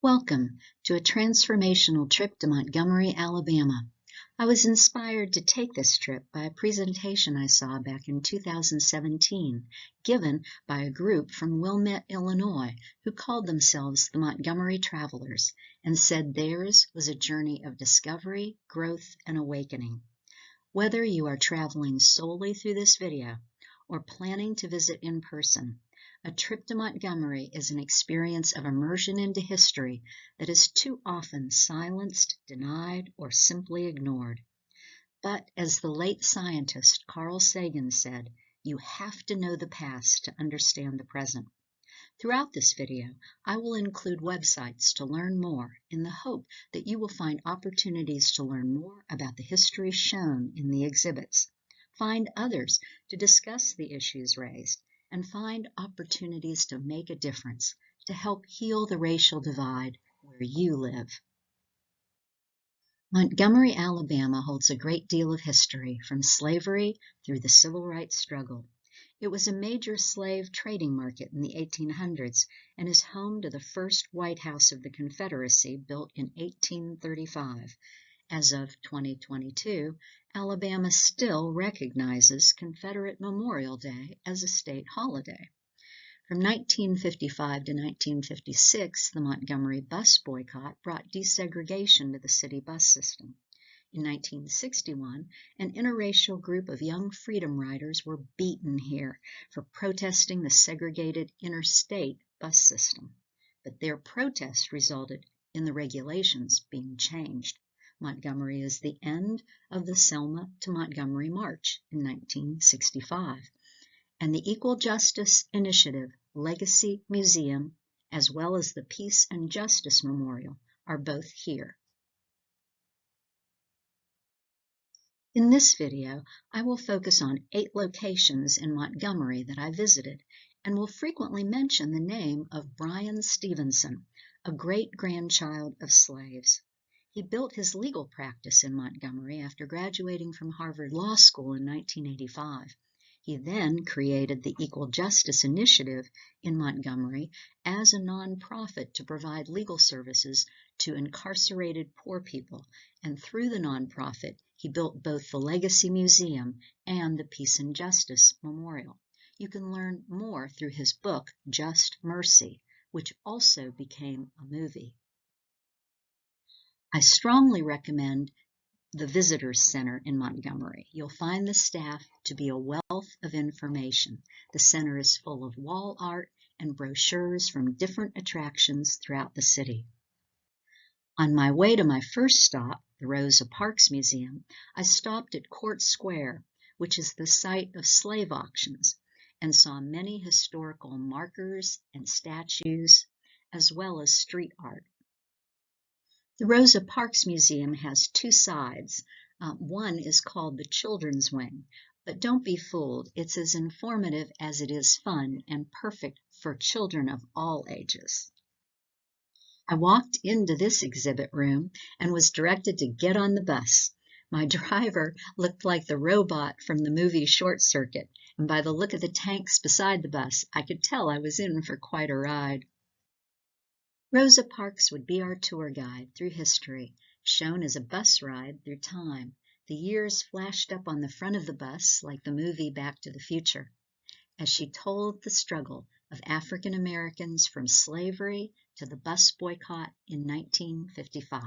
Welcome to a transformational trip to Montgomery, Alabama. I was inspired to take this trip by a presentation I saw back in 2017, given by a group from Wilmette, Illinois, who called themselves the Montgomery Travelers and said theirs was a journey of discovery, growth, and awakening. Whether you are traveling solely through this video or planning to visit in person, a trip to Montgomery is an experience of immersion into history that is too often silenced, denied, or simply ignored. But as the late scientist Carl Sagan said, you have to know the past to understand the present. Throughout this video, I will include websites to learn more in the hope that you will find opportunities to learn more about the history shown in the exhibits, find others to discuss the issues raised, and find opportunities to make a difference to help heal the racial divide where you live. Montgomery, Alabama holds a great deal of history from slavery through the civil rights struggle. It was a major slave trading market in the 1800s and is home to the first White House of the Confederacy built in 1835. As of 2022, Alabama still recognizes Confederate Memorial Day as a state holiday. From 1955 to 1956, the Montgomery bus boycott brought desegregation to the city bus system. In 1961, an interracial group of young freedom riders were beaten here for protesting the segregated interstate bus system. But their protest resulted in the regulations being changed. Montgomery is the end of the Selma to Montgomery March in 1965, and the Equal Justice Initiative Legacy Museum, as well as the Peace and Justice Memorial, are both here. In this video, I will focus on 8 locations in Montgomery that I visited, and will frequently mention the name of Bryan Stevenson, a great-grandchild of slaves. He built his legal practice in Montgomery after graduating from Harvard Law School in 1985. He then created the Equal Justice Initiative in Montgomery as a nonprofit to provide legal services to incarcerated poor people, and through the nonprofit, he built both the Legacy Museum and the Peace and Justice Memorial. You can learn more through his book, Just Mercy, which also became a movie. I strongly recommend the Visitors Center in Montgomery. You'll find the staff to be a wealth of information. The center is full of wall art and brochures from different attractions throughout the city. On my way to my first stop, the Rosa Parks Museum, I stopped at Court Square, which is the site of slave auctions, and saw many historical markers and statues, as well as street art. The Rosa Parks Museum has 2 sides. One is called the Children's Wing, but don't be fooled. It's as informative as it is fun and perfect for children of all ages. I walked into this exhibit room and was directed to get on the bus. My driver looked like the robot from the movie Short Circuit, and by the look of the tanks beside the bus, I could tell I was in for quite a ride. Rosa Parks would be our tour guide through history, shown as a bus ride through time. The years flashed up on the front of the bus like the movie Back to the Future, as she told the struggle of African Americans from slavery to the bus boycott in 1955.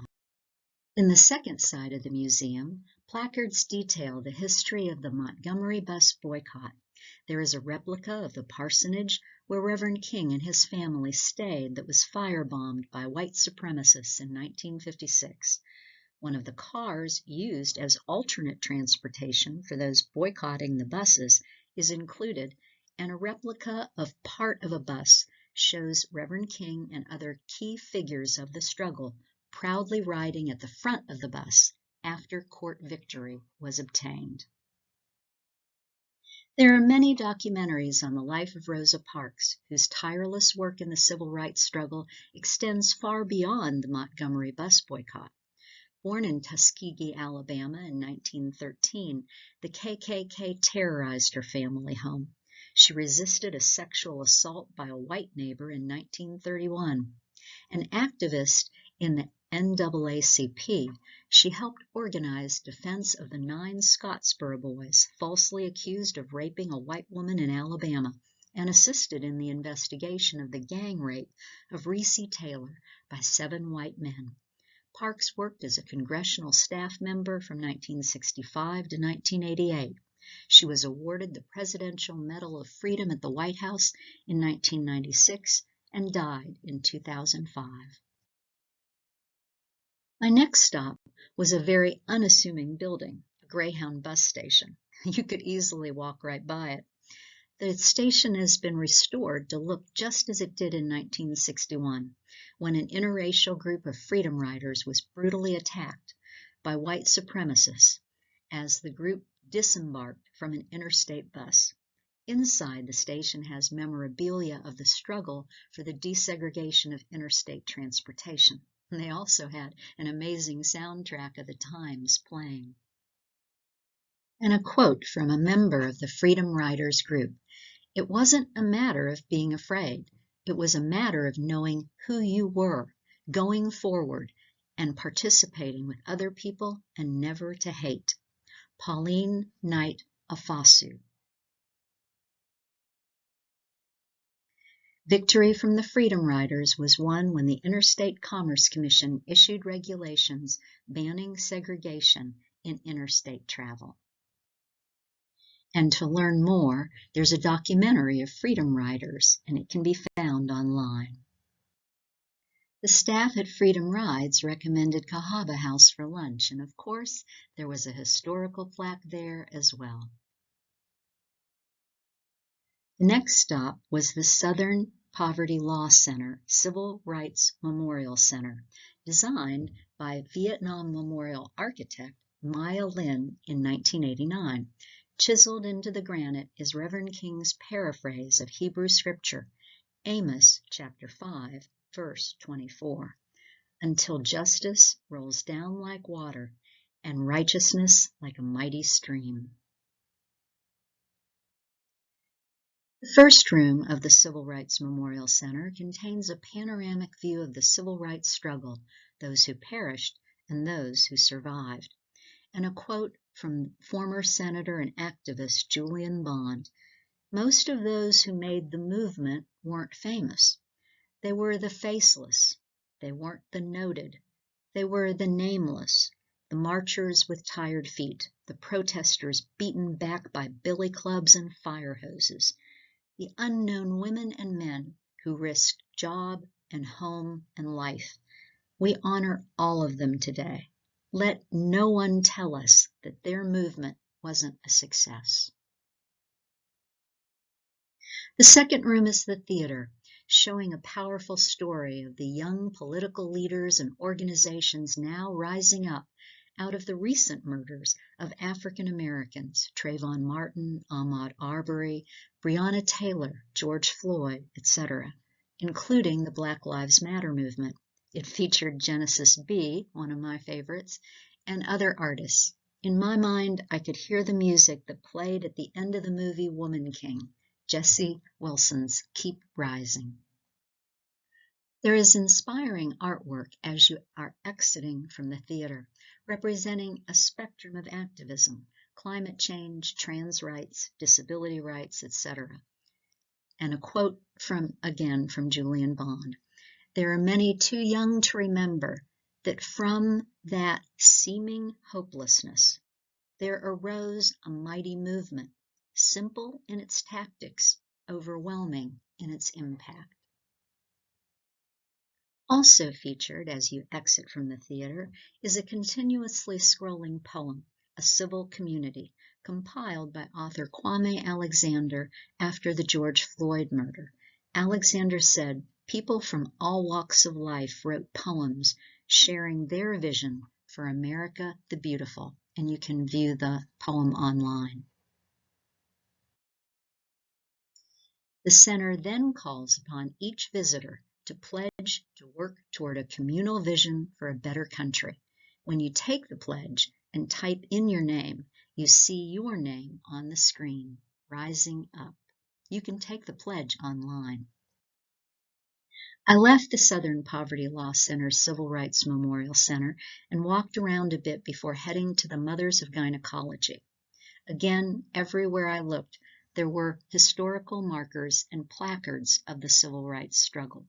In the second side of the museum, placards detail the history of the Montgomery bus boycott. There is a replica of the parsonage where Reverend King and his family stayed that was firebombed by white supremacists in 1956. One of the cars used as alternate transportation for those boycotting the buses is included, and a replica of part of a bus shows Reverend King and other key figures of the struggle proudly riding at the front of the bus after court victory was obtained. There are many documentaries on the life of Rosa Parks, whose tireless work in the civil rights struggle extends far beyond the Montgomery bus boycott. Born in Tuskegee, Alabama in 1913, the KKK terrorized her family home. She resisted a sexual assault by a white neighbor in 1931, An activist in the NAACP, she helped organize defense of the 9 Scottsboro boys falsely accused of raping a white woman in Alabama, and assisted in the investigation of the gang rape of Reese Taylor by 7 white men. Parks worked as a congressional staff member from 1965 to 1988. She was awarded the Presidential Medal of Freedom at the White House in 1996 and died in 2005. My next stop was a very unassuming building, a Greyhound bus station. You could easily walk right by it. The station has been restored to look just as it did in 1961, when an interracial group of freedom riders was brutally attacked by white supremacists as the group disembarked from an interstate bus. Inside, the station has memorabilia of the struggle for the desegregation of interstate transportation. And they also had an amazing soundtrack of the times playing. And a quote from a member of the Freedom Riders group: "It wasn't a matter of being afraid. It was a matter of knowing who you were, going forward, and participating with other people, and never to hate." Pauline Knight Afasu. Victory from the Freedom Riders was won when the Interstate Commerce Commission issued regulations banning segregation in interstate travel. And to learn more, there's a documentary of Freedom Riders, and it can be found online. The staff at Freedom Rides recommended Cahaba House for lunch, and of course, there was a historical plaque there as well. The next stop was the Southern Poverty Law Center Civil Rights Memorial Center, designed by Vietnam Memorial architect Maya Lin in 1989. Chiseled into the granite is Reverend King's paraphrase of Hebrew scripture, Amos chapter 5, verse 24, "Until justice rolls down like water and righteousness like a mighty stream." The first room of the Civil Rights Memorial Center contains a panoramic view of the civil rights struggle, those who perished and those who survived, and a quote from former Senator and activist Julian Bond: "Most of those who made the movement weren't famous. They were the faceless. They weren't the noted. They were the nameless, the marchers with tired feet, the protesters beaten back by billy clubs and fire hoses, the unknown women and men who risked job and home and life. We honor all of them today. Let no one tell us that their movement wasn't a success." The second room is the theater, showing a powerful story of the young political leaders and organizations now rising up out of the recent murders of African Americans, Trayvon Martin, Ahmaud Arbery, Breonna Taylor, George Floyd, etc., including the Black Lives Matter movement. It featured Genesis B., one of my favorites, and other artists. In my mind, I could hear the music that played at the end of the movie Woman King, Jesse Wilson's Keep Rising. There is inspiring artwork as you are exiting from the theater, representing a spectrum of activism, climate change, trans rights, disability rights, etc. And a quote from Julian Bond: "There are many too young to remember that from that seeming hopelessness, there arose a mighty movement, simple in its tactics, overwhelming in its impact." Also featured as you exit from the theater is a continuously scrolling poem, A Civil Community, compiled by author Kwame Alexander after the George Floyd murder. Alexander said people from all walks of life wrote poems sharing their vision for America the Beautiful, and you can view the poem online. The center then calls upon each visitor to pledge to work toward a communal vision for a better country. When you take the pledge and type in your name, you see your name on the screen, rising up. You can take the pledge online. I left the Southern Poverty Law Center's Civil Rights Memorial Center and walked around a bit before heading to the Mothers of Gynecology. Again, everywhere I looked, there were historical markers and placards of the civil rights struggle.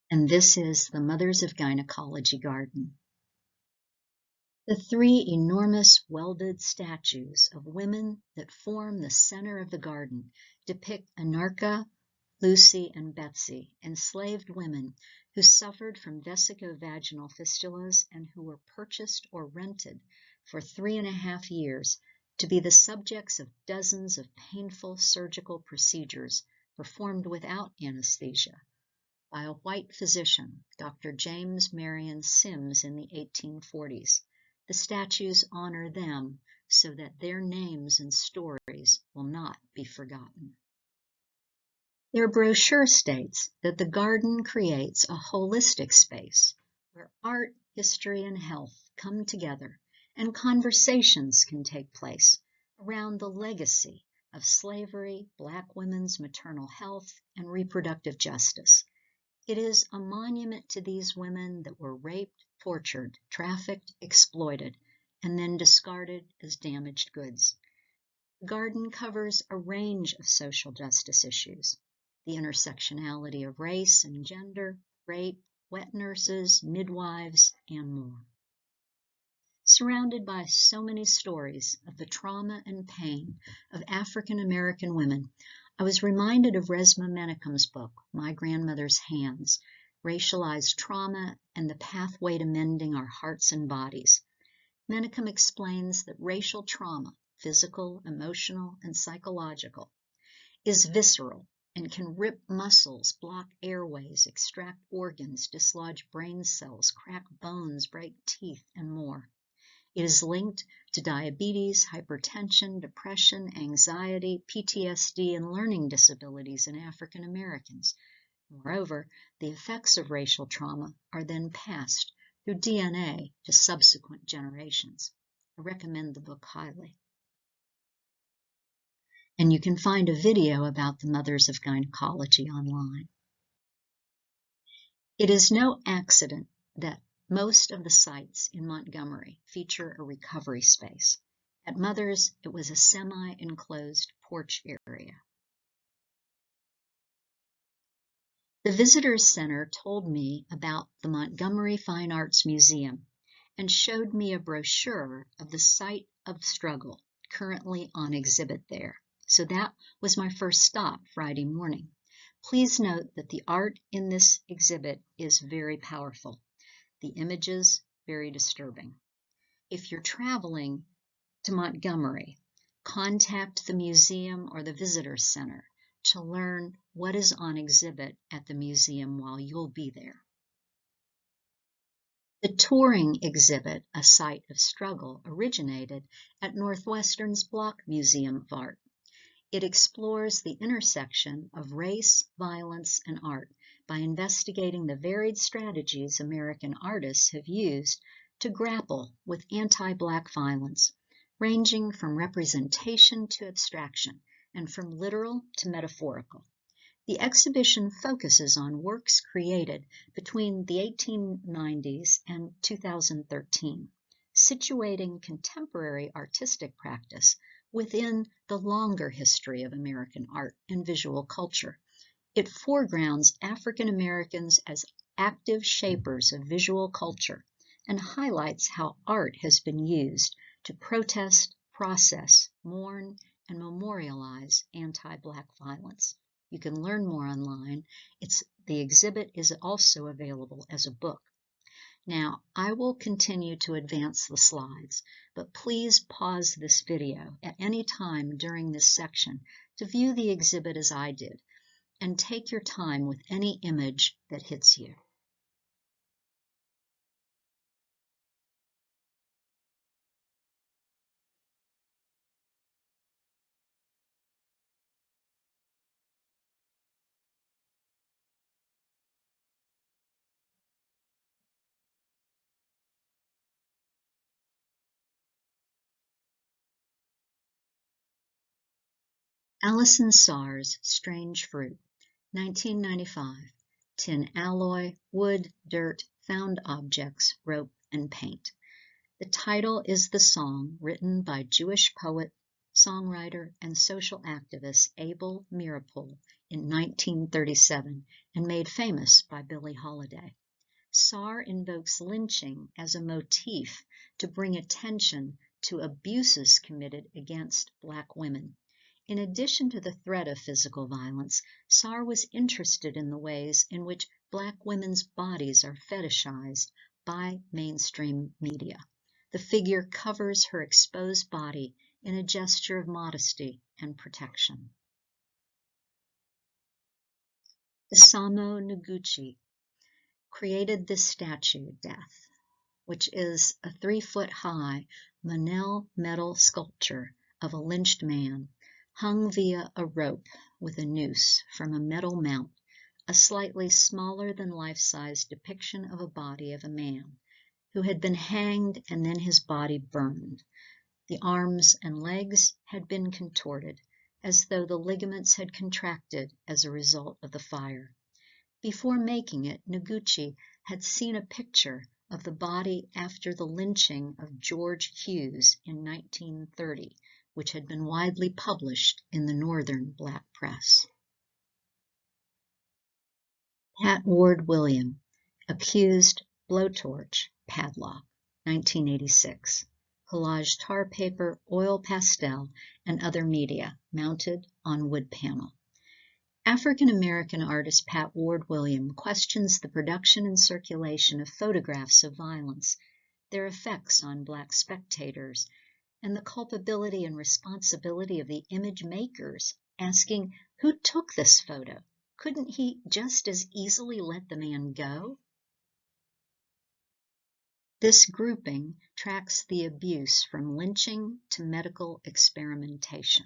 And this is the Mothers of Gynecology Garden. The three enormous welded statues of women that form the center of the garden depict Anarcha, Lucy, and Betsy, enslaved women who suffered from vesicovaginal fistulas and who were purchased or rented for 3.5 years to be the subjects of dozens of painful surgical procedures performed without anesthesia by a white physician, Dr. James Marion Sims, in the 1840s. The statues honor them so that their names and stories will not be forgotten. Their brochure states that the garden creates a holistic space where art, history, and health come together and conversations can take place around the legacy of slavery, Black women's maternal health, and reproductive justice. It is a monument to these women that were raped, tortured, trafficked, exploited, and then discarded as damaged goods. The garden covers a range of social justice issues: the intersectionality of race and gender, rape, wet nurses, midwives, and more. Surrounded by so many stories of the trauma and pain of African American women, I was reminded of Resmaa Menakem's book, My Grandmother's Hands: Racialized Trauma and the Pathway to Mending Our Hearts and Bodies. Menakem explains that racial trauma, physical, emotional, and psychological, is visceral and can rip muscles, block airways, extract organs, dislodge brain cells, crack bones, break teeth, and more. It is linked to diabetes, hypertension, depression, anxiety, PTSD, and learning disabilities in African Americans. Moreover, the effects of racial trauma are then passed through DNA to subsequent generations. I recommend the book highly. And you can find a video about the Mothers of Gynecology online. It is no accident that most of the sites in Montgomery feature a recovery space. At Mothers, it was a semi-enclosed porch area. The Visitors Center told me about the Montgomery Fine Arts Museum and showed me a brochure of the site of struggle currently on exhibit there. So that was my first stop Friday morning. Please note that the art in this exhibit is very powerful. The images, very disturbing. If you're traveling to Montgomery, contact the museum or the Visitors Center to learn what is on exhibit at the museum while you'll be there. The touring exhibit, A Site of Struggle, originated at Northwestern's Block Museum of Art. It explores the intersection of race, violence, and art by investigating the varied strategies American artists have used to grapple with anti-Black violence, ranging from representation to abstraction, and from literal to metaphorical. The exhibition focuses on works created between the 1890s and 2013, situating contemporary artistic practice within the longer history of American art and visual culture. It foregrounds African Americans as active shapers of visual culture and highlights how art has been used to protest, process, mourn, and memorialize anti-Black violence. You can learn more online. The exhibit is also available as a book. Now, I will continue to advance the slides, but please pause this video at any time during this section to view the exhibit as I did, and take your time with any image that hits you. Alison Saar's Strange Fruit, 1995. Tin alloy, wood, dirt, found objects, rope, and paint. The title is the song written by Jewish poet, songwriter, and social activist Abel Meeropol in 1937 and made famous by Billie Holiday. Saar invokes lynching as a motif to bring attention to abuses committed against Black women. In addition to the threat of physical violence, Saar was interested in the ways in which Black women's bodies are fetishized by mainstream media. The figure covers her exposed body in a gesture of modesty and protection. Isamu Noguchi created this statue, Death, which is a 3-foot-high Monel metal sculpture of a lynched man hung via a rope with a noose from a metal mount, a slightly smaller than life-size depiction of a body of a man who had been hanged and then his body burned. The arms and legs had been contorted, as though the ligaments had contracted as a result of the fire. Before making it, Noguchi had seen a picture of the body after the lynching of George Hughes in 1930, which had been widely published in the Northern Black press. Pat Ward William, Accused, Blowtorch, Padlock, 1986. Collage tar paper, oil pastel, and other media mounted on wood panel. African-American artist Pat Ward William questions the production and circulation of photographs of violence, their effects on Black spectators, and the culpability and responsibility of the image makers, asking, who took this photo? Couldn't he just as easily let the man go? This grouping tracks the abuse from lynching to medical experimentation.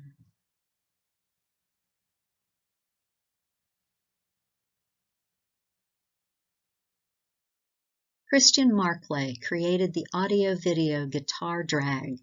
Christian Marclay created the audio-video guitar drag,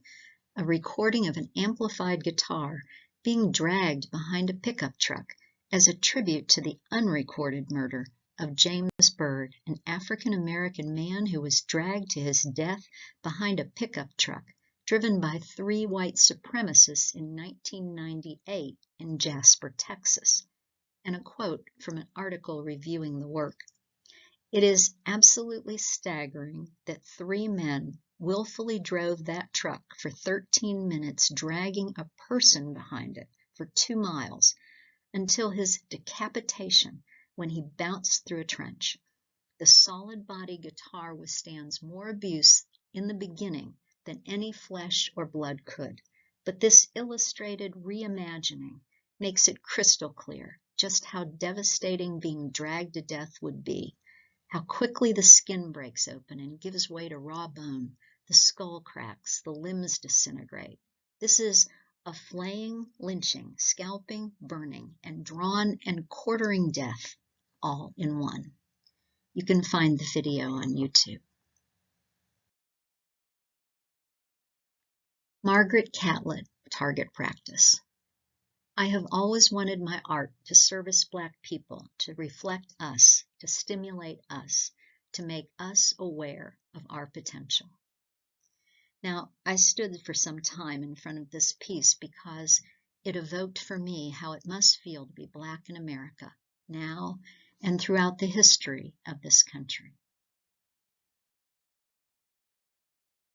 a recording of an amplified guitar being dragged behind a pickup truck as a tribute to the unrecorded murder of James Byrd, an African-American man who was dragged to his death behind a pickup truck driven by 3 white supremacists in 1998 in Jasper, Texas. And a quote from an article reviewing the work. It is absolutely staggering that 3 men willfully drove that truck for 13 minutes, dragging a person behind it for 2 miles until his decapitation when he bounced through a trench. The solid body guitar withstands more abuse in the beginning than any flesh or blood could, but this illustrated reimagining makes it crystal clear just how devastating being dragged to death would be. How quickly the skin breaks open and gives way to raw bone, the skull cracks, the limbs disintegrate. This is a flaying, lynching, scalping, burning, and drawn and quartering death, all in one. You can find the video on YouTube. Margaret Catlett, Target Practice. I have always wanted my art to service Black people, to reflect us, to stimulate us, to make us aware of our potential. Now, I stood for some time in front of this piece because it evoked for me how it must feel to be Black in America, now and throughout the history of this country.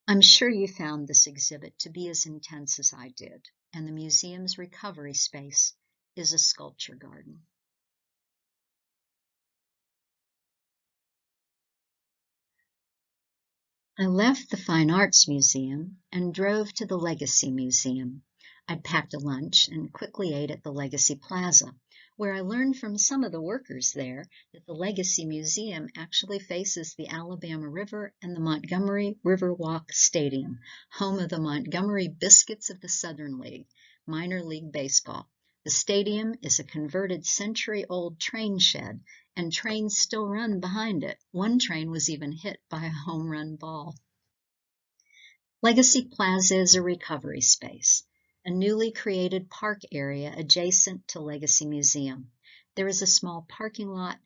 I'm sure you found this exhibit to be as intense as I did, and the museum's recovery space is a sculpture garden. I left the Fine Arts Museum and drove to the Legacy Museum. I'd packed a lunch and quickly ate at the Legacy Plaza, where I learned from some of the workers there that the Legacy Museum actually faces the Alabama River and the Montgomery Riverwalk Stadium, home of the Montgomery Biscuits of the Southern League, minor league baseball. The stadium is a converted century-old train shed, and trains still run behind it. One train was even hit by a home run ball. Legacy Plaza is a recovery space. a newly created park area adjacent to Legacy Museum. There is a small parking lot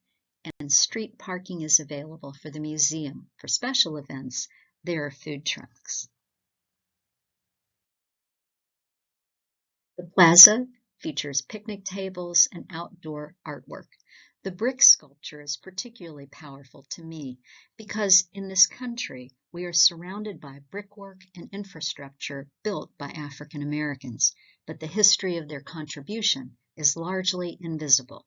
and street parking is available for the museum. For special events, there are food trucks. The plaza features picnic tables and outdoor artwork. The brick sculpture is particularly powerful to me because in this country we are surrounded by brickwork and infrastructure built by African Americans, but the history of their contribution is largely invisible.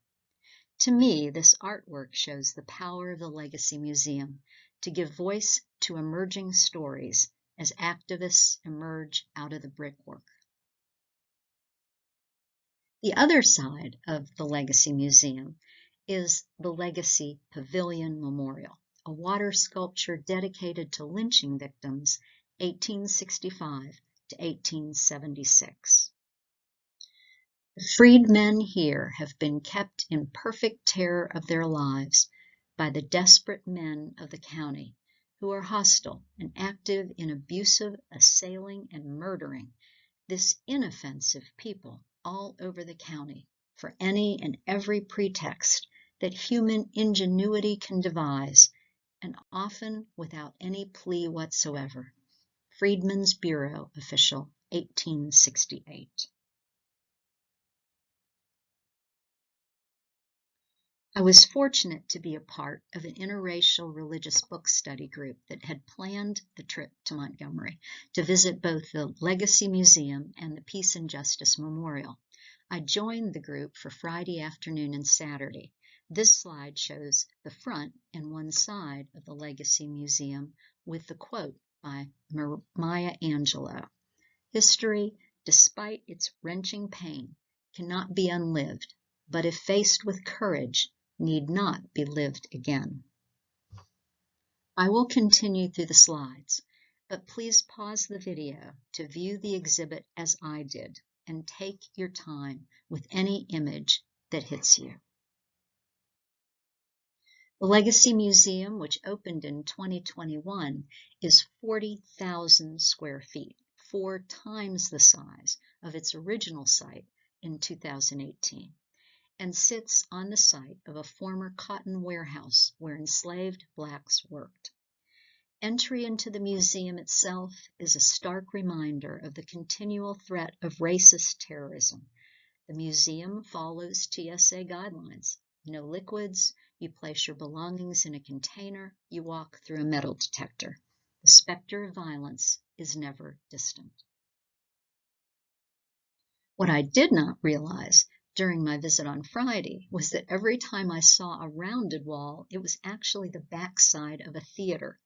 To me, this artwork shows the power of the Legacy Museum to give voice to emerging stories as activists emerge out of the brickwork. The other side of the Legacy Museum is the Legacy Pavilion Memorial, a water sculpture dedicated to lynching victims 1865 to 1876. The freedmen here have been kept in perfect terror of their lives by the desperate men of the county who are hostile and active in abusive, assailing, and murdering this inoffensive people all over the county for any and every pretext that human ingenuity can devise, and often without any plea whatsoever. Freedmen's Bureau Official, 1868. I was fortunate to be a part of an interracial religious book study group that had planned the trip to Montgomery to visit both the Legacy Museum and the Peace and Justice Memorial. I joined the group for Friday afternoon and Saturday. This slide shows the front and one side of the Legacy Museum with the quote by Maya Angelou. History, despite its wrenching pain, cannot be unlived, but if faced with courage, need not be lived again. I will continue through the slides, but please pause the video to view the exhibit as I did and take your time with any image that hits you. The Legacy Museum, which opened in 2021, is 40,000 square feet, 4 times the size of its original site in 2018. And sits on the site of a former cotton warehouse where enslaved blacks worked. Entry into the museum itself is a stark reminder of the continual threat of racist terrorism. The museum follows TSA guidelines. No liquids, you place your belongings in a container, you walk through a metal detector. The specter of violence is never distant. What I did not realize during my visit on Friday was that every time I saw a rounded wall, it was actually the backside of a theater.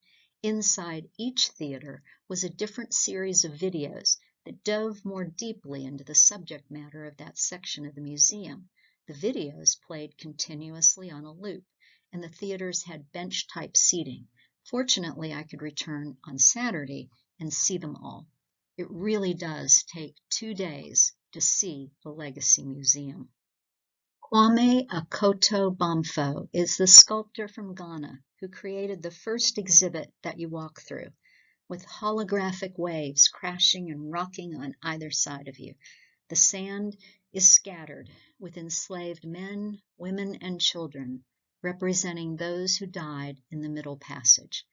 Inside each theater was a different series of videos that dove more deeply into the subject matter of that section of the museum. The videos played continuously on a loop, and the theaters had bench-type seating. Fortunately, I could return on Saturday and see them all. It really does take 2 days to see the Legacy Museum. Kwame Akoto Bamfo is the sculptor from Ghana who created the first exhibit that you walk through, with holographic waves crashing and rocking on either side of you. The sand is scattered with enslaved men, women, and children, representing those who died in the Middle Passage.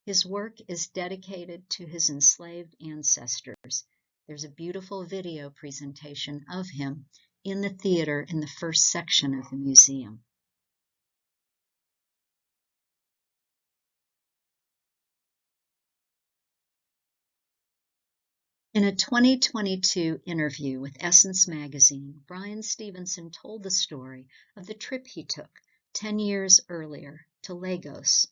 His work is dedicated to his enslaved ancestors. There's a beautiful video presentation of him in the theater in the first section of the museum. In a 2022 interview with Essence magazine, Brian Stevenson told the story of the trip he took 10 years earlier to Lagos,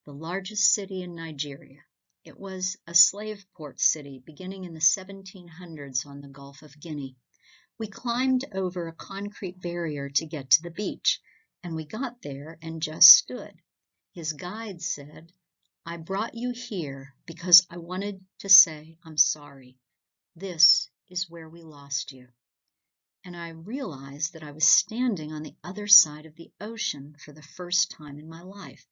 the largest city in Nigeria. It was a slave port city beginning in the 1700s on the Gulf of Guinea. We climbed over a concrete barrier to get to the beach, and we got there and just stood. His guide said, "I brought you here because I wanted to say I'm sorry. This is where we lost you." And I realized that I was standing on the other side of the ocean for the first time in my life.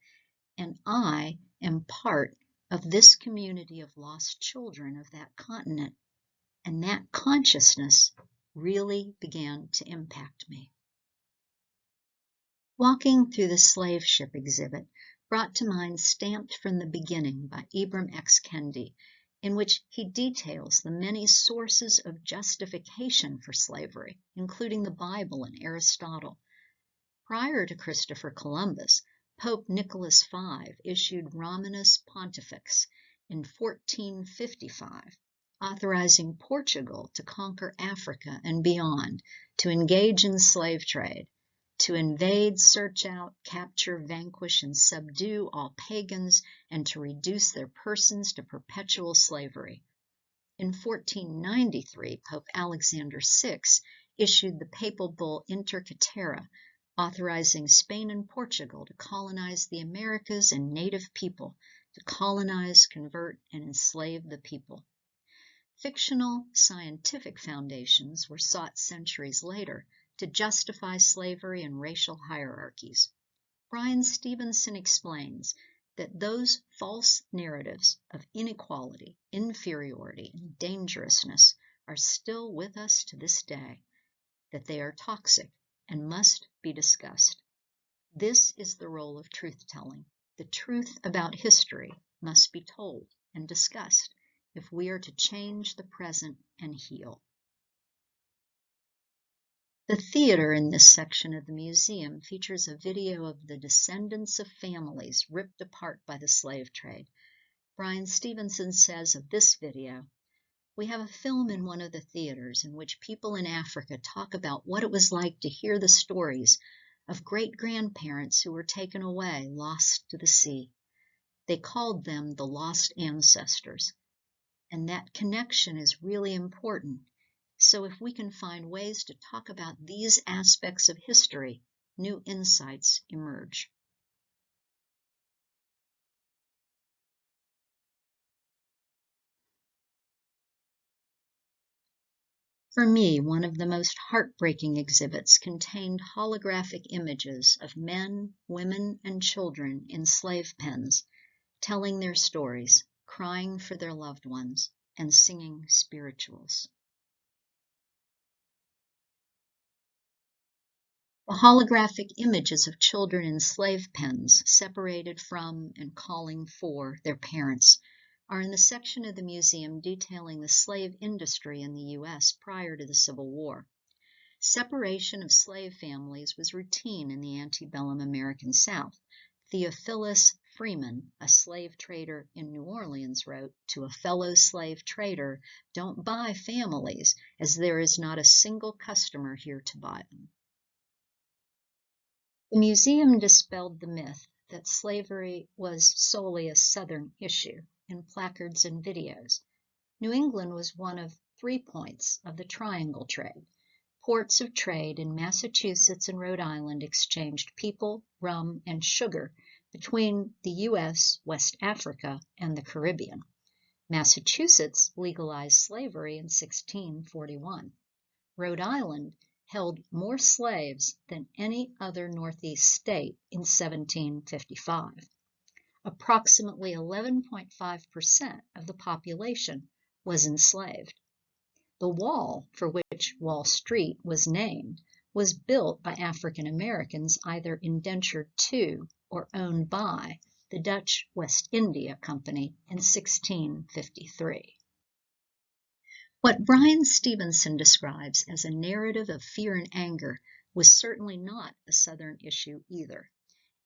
And I am part of this community of lost children of that continent. and that consciousness really began to impact me. Walking through the slave ship exhibit brought to mind Stamped from the Beginning by Ibram X. Kendi, in which he details the many sources of justification for slavery, including the Bible and Aristotle. Prior to Christopher Columbus, Pope Nicholas V issued Romanus Pontifex in 1455, authorizing Portugal to conquer Africa and beyond, to engage in slave trade, to invade, search out, capture, vanquish, and subdue all pagans, and to reduce their persons to perpetual slavery. In 1493, Pope Alexander VI issued the papal bull Inter Caetera, authorizing Spain and Portugal to colonize the Americas and native people, to colonize, convert, and enslave the people. Fictional scientific foundations were sought centuries later to justify slavery and racial hierarchies. Bryan Stevenson explains that those false narratives of inequality, inferiority, and dangerousness are still with us to this day, that they are toxic and must be discussed. This is the role of truth-telling. The truth about history must be told and discussed if we are to change the present and heal. The theater in this section of the museum features a video of the descendants of families ripped apart by the slave trade. Bryan Stevenson says of this video, "We have a film in one of the theaters in which people in Africa talk about what it was like to hear the stories of great-grandparents who were taken away, lost to the sea. They called them the lost ancestors. And that connection is really important. So if we can find ways to talk about these aspects of history, new insights emerge." For me, one of the most heartbreaking exhibits contained holographic images of men, women, and children in slave pens, telling their stories, crying for their loved ones, and singing spirituals. The holographic images of children in slave pens, separated from and calling for their parents, are in the section of the museum detailing the slave industry in the U.S. prior to the Civil War. Separation of slave families was routine in the antebellum American South. Theophilus Freeman, a slave trader in New Orleans, wrote to a fellow slave trader, "Don't buy families, as there is not a single customer here to buy them." The museum dispelled the myth that slavery was solely a Southern issue in placards and videos. New England was one of 3 points of the Triangle Trade. Ports of trade in Massachusetts and Rhode Island exchanged people, rum, and sugar between the U.S., West Africa, and the Caribbean. Massachusetts legalized slavery in 1641. Rhode Island held more slaves than any other Northeast state in 1755. Approximately 11.5% of the population was enslaved. The wall, for which Wall Street was named, was built by African Americans either indentured to or owned by the Dutch West India Company in 1653. What Bryan Stevenson describes as a narrative of fear and anger was certainly not a Southern issue either.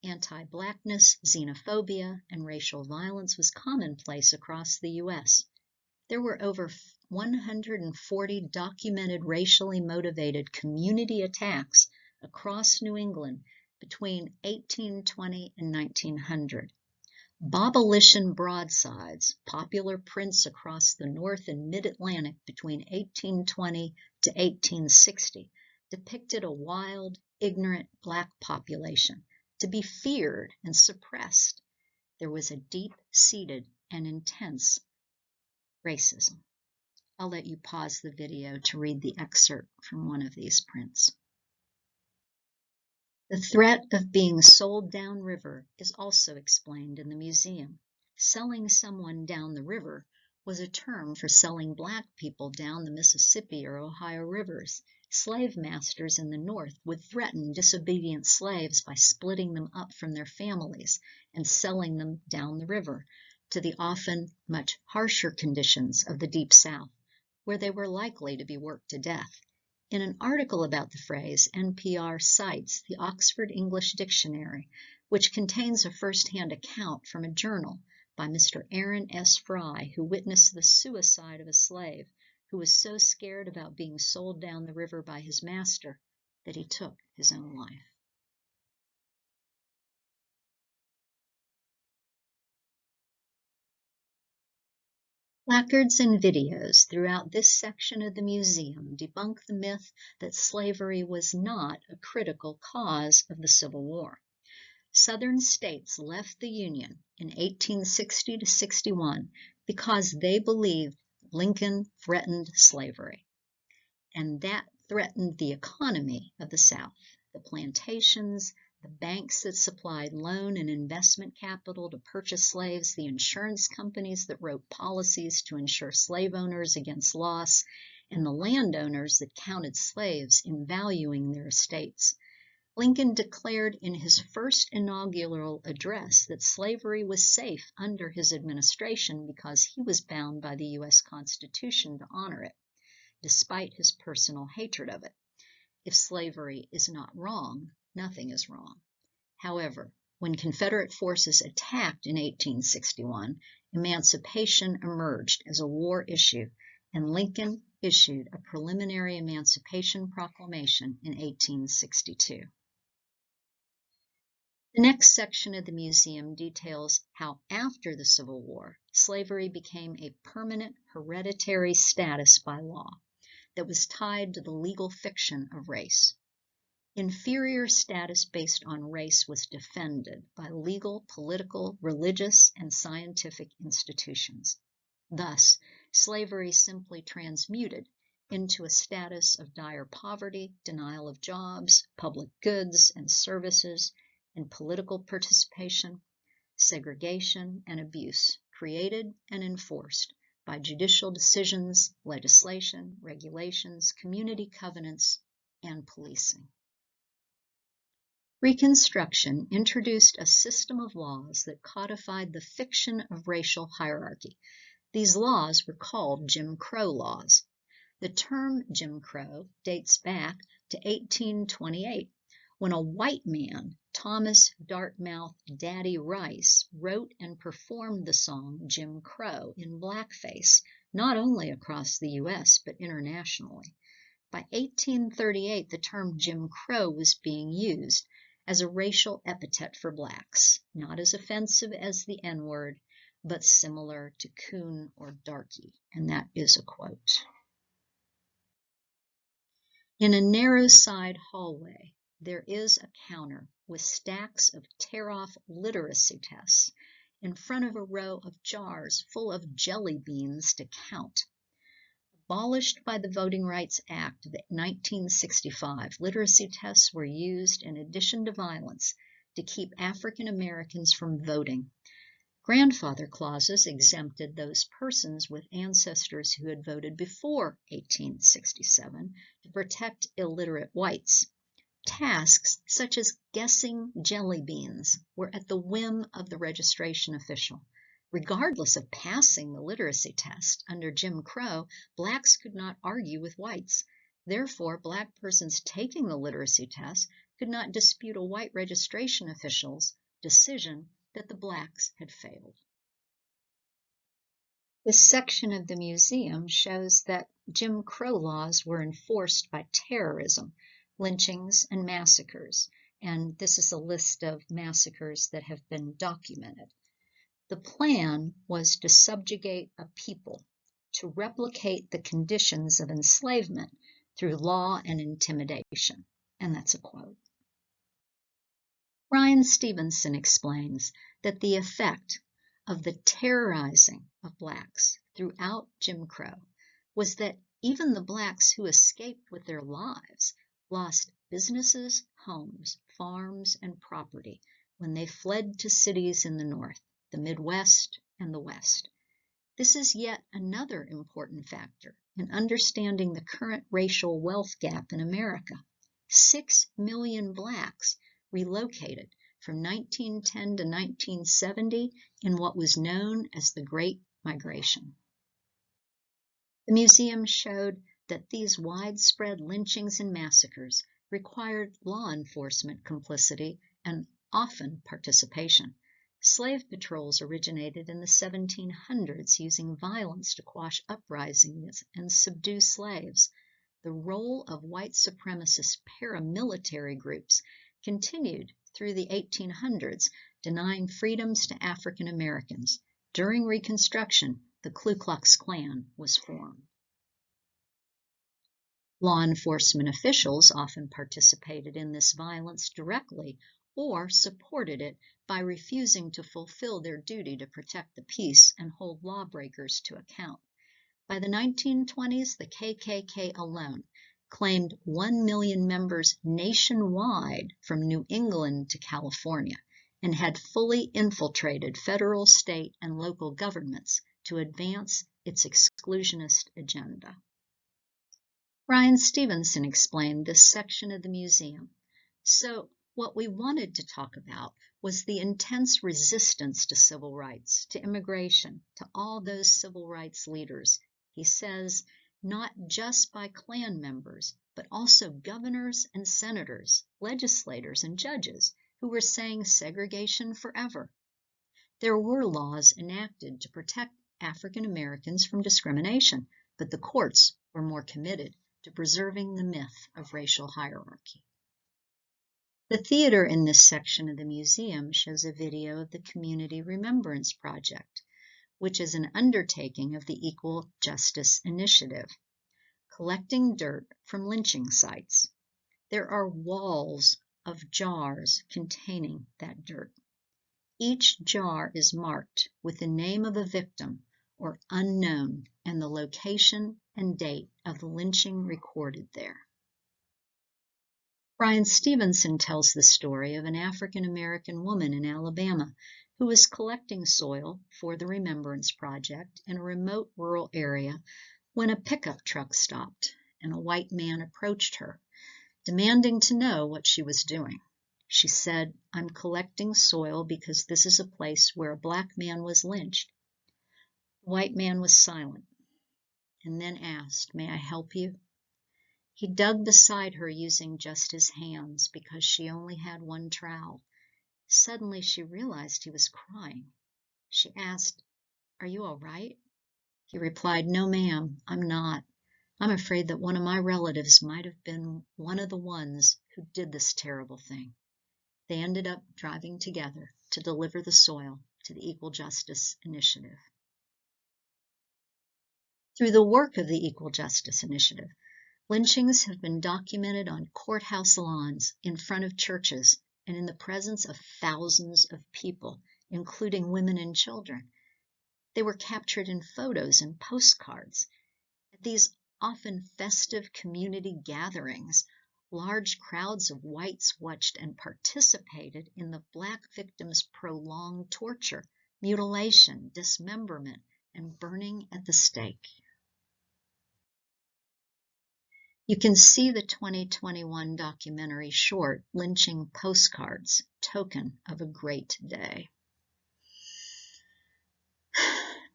Anti-Blackness, xenophobia, and racial violence was commonplace across the U.S. There were over 140 documented racially motivated community attacks across New England between 1820 and 1900. Abolition broadsides, popular prints across the North and Mid-Atlantic between 1820 to 1860, depicted a wild, ignorant Black population to be feared and suppressed. There was a deep-seated and intense racism. I'll let you pause the video to read the excerpt from one of these prints. The threat of being sold downriver is also explained in the museum. Selling someone down the river was a term for selling black people down the Mississippi or Ohio rivers. Slave masters in the North would threaten disobedient slaves by splitting them up from their families and selling them down the river to the often much harsher conditions of the Deep South, where they were likely to be worked to death. In an article about the phrase, NPR cites the Oxford English Dictionary, which contains a first-hand account from a journal by Mr. Aaron S. Fry, who witnessed the suicide of a slave who was so scared about being sold down the river by his master that he took his own life. Placards and videos throughout this section of the museum debunk the myth that slavery was not a critical cause of the Civil War. Southern states left the Union in 1860 to 61 because they believed Lincoln threatened slavery, and that threatened the economy of the South. The plantations, the banks that supplied loan and investment capital to purchase slaves, the insurance companies that wrote policies to insure slave owners against loss, and the landowners that counted slaves in valuing their estates. Lincoln declared in his first inaugural address that slavery was safe under his administration because he was bound by the U.S. Constitution to honor it, despite his personal hatred of it. If slavery is not wrong, nothing is wrong. However, when Confederate forces attacked in 1861, emancipation emerged as a war issue, and Lincoln issued a preliminary Emancipation Proclamation in 1862. The next section of the museum details how after the Civil War, slavery became a permanent hereditary status by law that was tied to the legal fiction of race. Inferior status based on race was defended by legal, political, religious, and scientific institutions. Thus, slavery simply transmuted into a status of dire poverty, denial of jobs, public goods and services, and political participation, segregation, and abuse, created and enforced by judicial decisions, legislation, regulations, community covenants, and policing. Reconstruction introduced a system of laws that codified the fiction of racial hierarchy. These laws were called Jim Crow laws. The term Jim Crow dates back to 1828, when a white man, Thomas Dartmouth Daddy Rice, wrote and performed the song Jim Crow in blackface, not only across the U.S., but internationally. By 1838, the term Jim Crow was being used as a racial epithet for blacks, not as offensive as the N-word, but similar to coon or darky, and that is a quote. In a narrow side hallway, there is a counter with stacks of tear-off literacy tests in front of a row of jars full of jelly beans to count. Abolished by the Voting Rights Act of 1965, literacy tests were used in addition to violence to keep African Americans from voting. Grandfather clauses exempted those persons with ancestors who had voted before 1867 to protect illiterate whites. Tasks such as guessing jelly beans were at the whim of the registration official. Regardless of passing the literacy test under Jim Crow, blacks could not argue with whites. Therefore, black persons taking the literacy test could not dispute a white registration official's decision that the blacks had failed. This section of the museum shows that Jim Crow laws were enforced by terrorism, lynchings, and massacres, and this is a list of massacres that have been documented. The plan was to subjugate a people, to replicate the conditions of enslavement through law and intimidation, and that's a quote. Ryan Stevenson explains that the effect of the terrorizing of blacks throughout Jim Crow was that even the blacks who escaped with their lives lost businesses, homes, farms, and property when they fled to cities in the North, the Midwest, and the West. This is yet another important factor in understanding the current racial wealth gap in America. 6 million blacks relocated from 1910 to 1970 in what was known as the Great Migration. The museum showed that these widespread lynchings and massacres required law enforcement complicity and often participation. Slave patrols originated in the 1700s using violence to quash uprisings and subdue slaves. The role of white supremacist paramilitary groups continued through the 1800s, denying freedoms to African Americans. During Reconstruction, the Ku Klux Klan was formed. Law enforcement officials often participated in this violence directly or supported it by refusing to fulfill their duty to protect the peace and hold lawbreakers to account. By the 1920s, the KKK alone claimed 1 million members nationwide from New England to California and had fully infiltrated federal, state, and local governments to advance its exclusionist agenda. Brian Stevenson explained this section of the museum. So, what we wanted to talk about was the intense resistance to civil rights, to immigration, to all those civil rights leaders. He says, not just by Klan members, but also governors and senators, legislators and judges who were saying segregation forever. There were laws enacted to protect African Americans from discrimination, but the courts were more committed to preserving the myth of racial hierarchy. The theater in this section of the museum shows a video of the Community Remembrance Project, which is an undertaking of the Equal Justice Initiative, collecting dirt from lynching sites. There are walls of jars containing that dirt. Each jar is marked with the name of a victim or unknown and the location and date of the lynching recorded there. Brian Stevenson tells the story of an African American woman in Alabama who was collecting soil for the Remembrance Project in a remote rural area when a pickup truck stopped and a white man approached her, demanding to know what she was doing. She said, "I'm collecting soil because this is a place where a black man was lynched." The white man was silent and then asked, "May I help you?" He dug beside her using just his hands because she only had one trowel. Suddenly she realized he was crying. She asked, "Are you all right?" He replied, "No, ma'am, I'm not. I'm afraid that one of my relatives might have been one of the ones who did this terrible thing." They ended up driving together to deliver the soil to the Equal Justice Initiative. Through the work of the Equal Justice Initiative, lynchings have been documented on courthouse lawns, in front of churches, and in the presence of thousands of people, including women and children. They were captured in photos and postcards. At these often festive community gatherings, large crowds of whites watched and participated in the black victims' prolonged torture, mutilation, dismemberment, and burning at the stake. You can see the 2021 documentary short, Lynching Postcards, Token of a Great Day.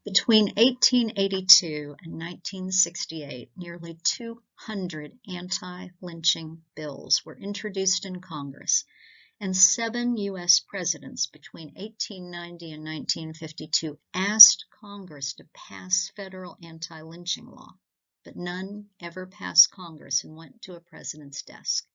Between 1882 and 1968, nearly 200 anti-lynching bills were introduced in Congress, and 7 U.S. presidents between 1890 and 1952 asked Congress to pass federal anti-lynching law, but none ever passed Congress and went to a president's desk.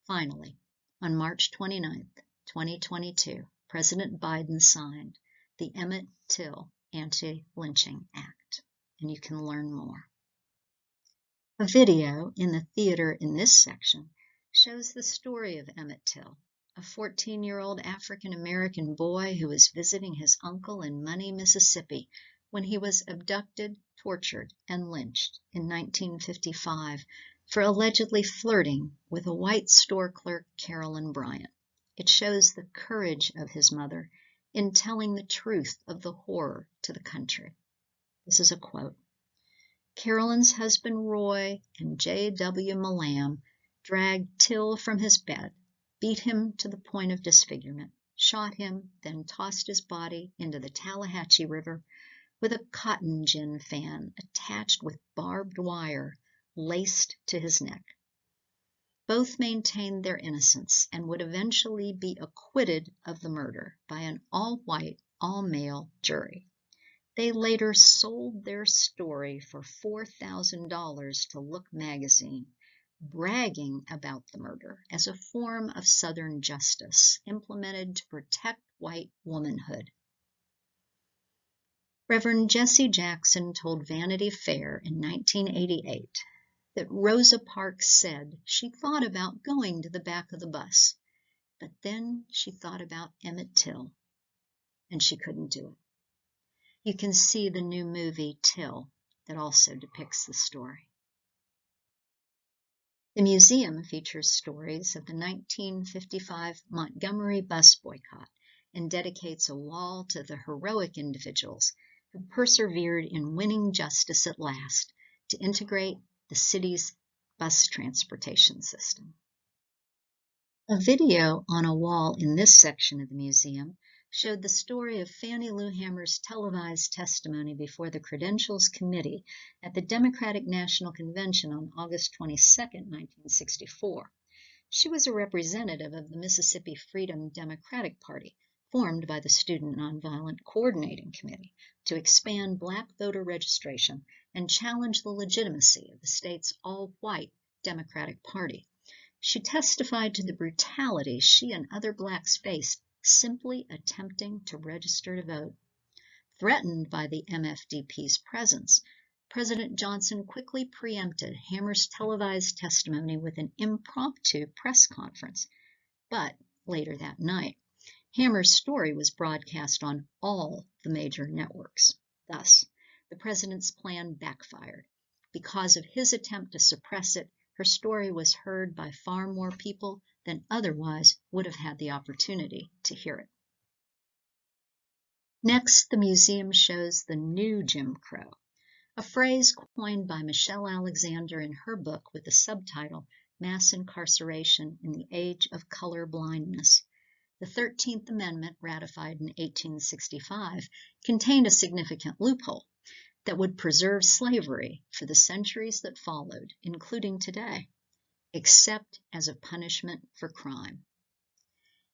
Finally, on March 29, 2022, President Biden signed the Emmett Till Anti-Lynching Act, and you can learn more. A video in the theater in this section shows the story of Emmett Till, a 14-year-old African-American boy who was visiting his uncle in Money, Mississippi, when he was abducted, tortured, and lynched in 1955 for allegedly flirting with a white store clerk, Carolyn Bryant. It shows the courage of his mother in telling the truth of the horror to the country. This is a quote. Carolyn's husband Roy and J.W. Malam dragged Till from his bed, beat him to the point of disfigurement, shot him, then tossed his body into the Tallahatchie River with a cotton gin fan attached with barbed wire laced to his neck. Both maintained their innocence and would eventually be acquitted of the murder by an all-white, all-male jury. They later sold their story for $4,000 to Look magazine, bragging about the murder as a form of Southern justice implemented to protect white womanhood. Reverend Jesse Jackson told Vanity Fair in 1988 that Rosa Parks said she thought about going to the back of the bus, but then she thought about Emmett Till, and she couldn't do it. You can see the new movie Till that also depicts the story. The museum features stories of the 1955 Montgomery bus boycott and dedicates a wall to the heroic individuals who persevered in winning justice at last to integrate the city's bus transportation system. A video on a wall in this section of the museum showed the story of Fannie Lou Hamer's televised testimony before the Credentials Committee at the Democratic National Convention on August 22, 1964. She was a representative of the Mississippi Freedom Democratic Party, formed by the Student Nonviolent Coordinating Committee to expand Black voter registration and challenge the legitimacy of the state's all-white Democratic Party. She testified to the brutality she and other Blacks faced simply attempting to register to vote. Threatened by the MFDP's presence, President Johnson quickly preempted Hamer's televised testimony with an impromptu press conference. But later that night, Hamer's story was broadcast on all the major networks. Thus, the president's plan backfired. Because of his attempt to suppress it, her story was heard by far more people than otherwise would have had the opportunity to hear it. Next, the museum shows the new Jim Crow, a phrase coined by Michelle Alexander in her book with the subtitle Mass Incarceration in the Age of Color Blindness. The 13th Amendment, ratified in 1865, contained a significant loophole that would preserve slavery for the centuries that followed, including today, except as a punishment for crime.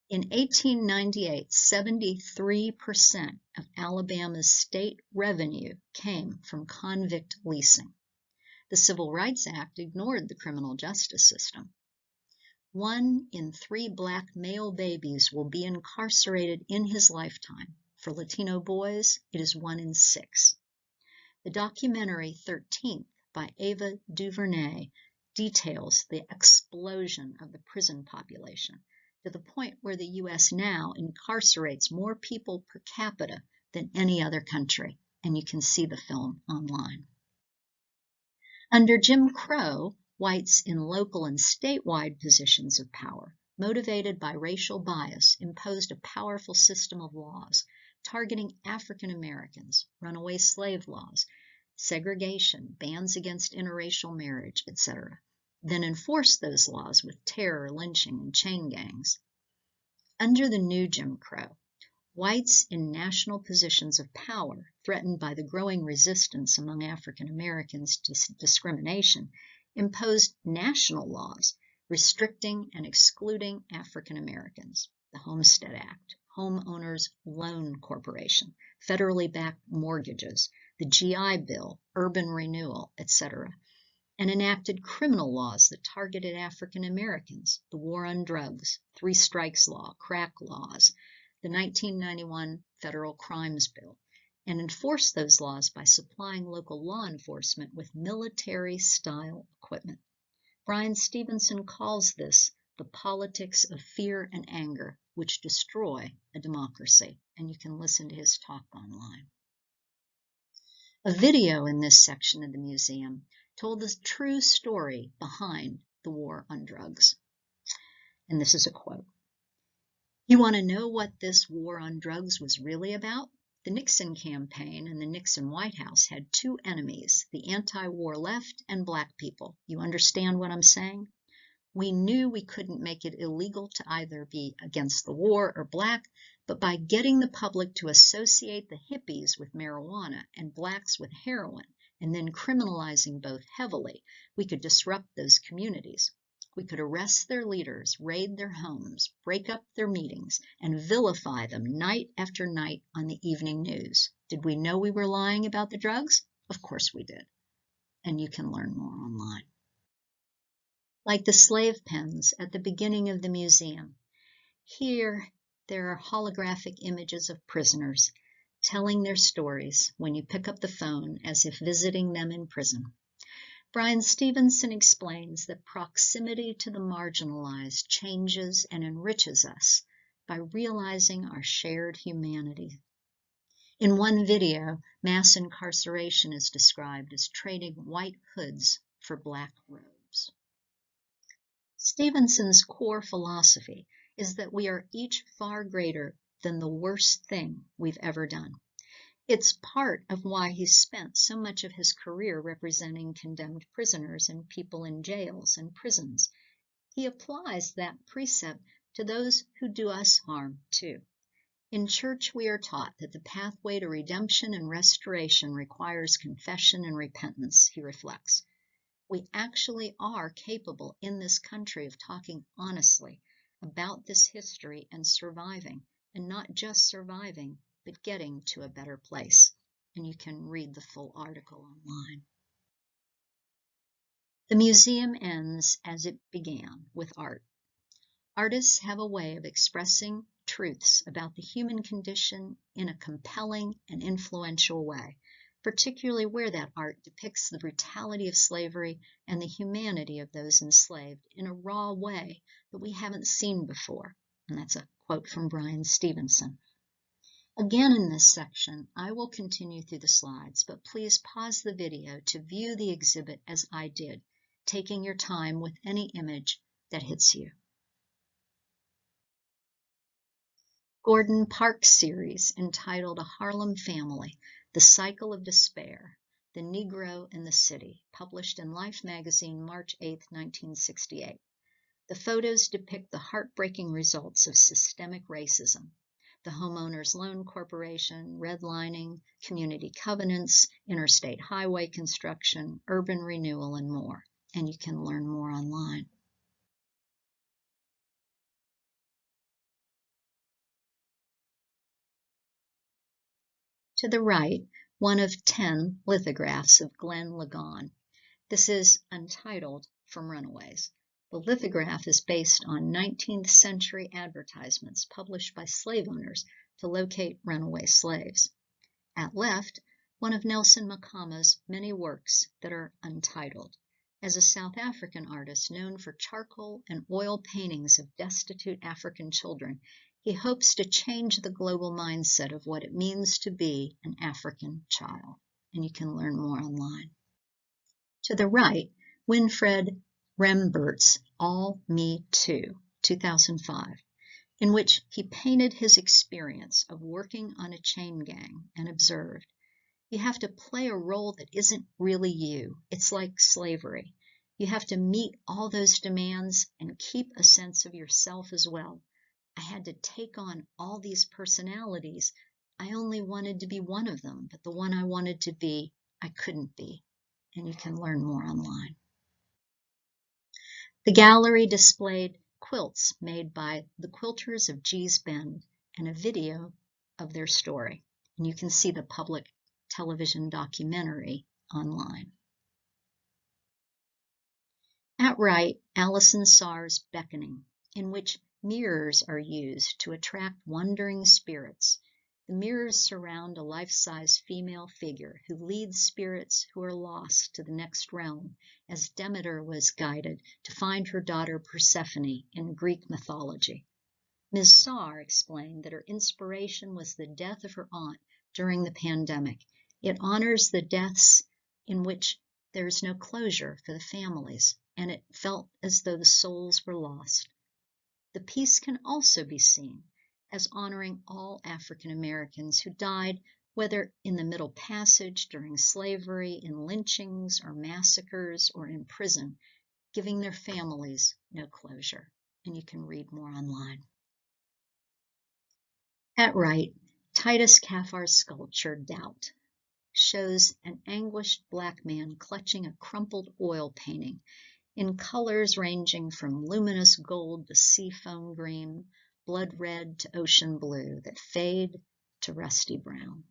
In 1898, 73% of Alabama's state revenue came from convict leasing. The Civil Rights Act ignored the criminal justice system. 1 in 3 Black male babies will be incarcerated in his lifetime. For Latino boys, it is 1 in 6. The documentary 13th by Ava DuVernay details the explosion of the prison population to the point where the U.S. now incarcerates more people per capita than any other country, and you can see the film online. Under Jim Crow, whites in local and statewide positions of power, motivated by racial bias, imposed a powerful system of laws targeting African Americans, runaway slave laws, segregation, bans against interracial marriage, etc., then enforced those laws with terror, lynching, and chain gangs. Under the new Jim Crow, whites in national positions of power, threatened by the growing resistance among African Americans to discrimination, imposed national laws restricting and excluding African Americans. The Homestead Act, Homeowners Loan Corporation, federally backed mortgages, the GI Bill, urban renewal, etc., and enacted criminal laws that targeted African Americans, the War on Drugs, 3 Strikes Law, crack laws, the 1991 Federal Crimes Bill, and enforced those laws by supplying local law enforcement with military-style equipment. Brian Stevenson calls this the politics of fear and anger, which destroy a democracy, and you can listen to his talk online. A video in this section of the museum told the true story behind the war on drugs. And this is a quote. You want to know what this war on drugs was really about? The Nixon campaign and the Nixon White House had two enemies, the anti-war left and black people. You understand what I'm saying? We knew we couldn't make it illegal to either be against the war or black, but by getting the public to associate the hippies with marijuana and blacks with heroin, and then criminalizing both heavily, we could disrupt those communities. We could arrest their leaders, raid their homes, break up their meetings, and vilify them night after night on the evening news. Did we know we were lying about the drugs? Of course we did. And you can learn more online. Like the slave pens at the beginning of the museum. Here, there are holographic images of prisoners telling their stories when you pick up the phone as if visiting them in prison. Bryan Stevenson explains that proximity to the marginalized changes and enriches us by realizing our shared humanity. In one video, mass incarceration is described as trading white hoods for black robes. Stevenson's core philosophy is that we are each far greater than the worst thing we've ever done. It's part of why he spent so much of his career representing condemned prisoners and people in jails and prisons. He applies that precept to those who do us harm, too. In church, we are taught that the pathway to redemption and restoration requires confession and repentance, he reflects. We actually are capable in this country of talking honestly about this history and surviving, and not just surviving, but getting to a better place. And you can read the full article online. The museum ends as it began, with art. Artists have a way of expressing truths about the human condition in a compelling and influential way, particularly where that art depicts the brutality of slavery and the humanity of those enslaved in a raw way that we haven't seen before. And that's a quote from Bryan Stevenson. Again in this section, I will continue through the slides, but please pause the video to view the exhibit as I did, taking your time with any image that hits you. Gordon Parks' series entitled A Harlem Family, The Cycle of Despair, The Negro in the City, published in Life magazine March 8, 1968. The photos depict the heartbreaking results of systemic racism, the Homeowners Loan Corporation, redlining, community covenants, interstate highway construction, urban renewal, and more. And you can learn more online. To the right, one of 10 lithographs of Glenn Ligon. This is Untitled from Runaways. The lithograph is based on 19th century advertisements published by slave owners to locate runaway slaves. At left, one of Nelson Makama's many works that are untitled. As a South African artist known for charcoal and oil paintings of destitute African children, he hopes to change the global mindset of what it means to be an African child. And you can learn more online. To the right, Winfred Rembert's All Me Too, 2005, in which he painted his experience of working on a chain gang and observed, you have to play a role that isn't really you. It's like slavery. You have to meet all those demands and keep a sense of yourself as well. I had to take on all these personalities. I only wanted to be one of them, but the one I wanted to be, I couldn't be. And you can learn more online. The gallery displayed quilts made by the quilters of Gee's Bend and a video of their story. And you can see the public television documentary online. At right, Alison Saar's Beckoning, in which mirrors are used to attract wandering spirits. The mirrors surround a life-size female figure who leads spirits who are lost to the next realm, as Demeter was guided to find her daughter Persephone in Greek mythology. Ms. Saar explained that her inspiration was the death of her aunt during the pandemic. It honors the deaths in which there is no closure for the families, and it felt as though the souls were lost. The piece can also be seen as honoring all African Americans who died, whether in the Middle Passage, during slavery, in lynchings or massacres, or in prison, giving their families no closure. And you can read more online. At right, Titus Kafar's sculpture, Doubt, shows an anguished Black man clutching a crumpled oil painting in colors ranging from luminous gold to seafoam green, blood red to ocean blue, that fade to rusty brown.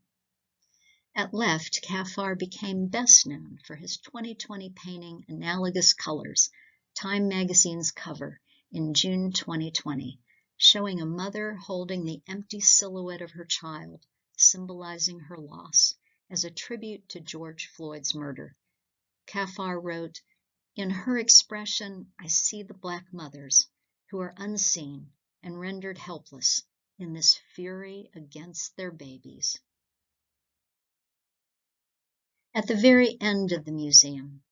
At left, Kafar became best known for his 2020 painting Analogous Colors, Time magazine's cover in June 2020, showing a mother holding the empty silhouette of her child, symbolizing her loss, as a tribute to George Floyd's murder. Kafar wrote, "In her expression, I see the Black mothers who are unseen and rendered helpless in this fury against their babies." At the very end of the museum,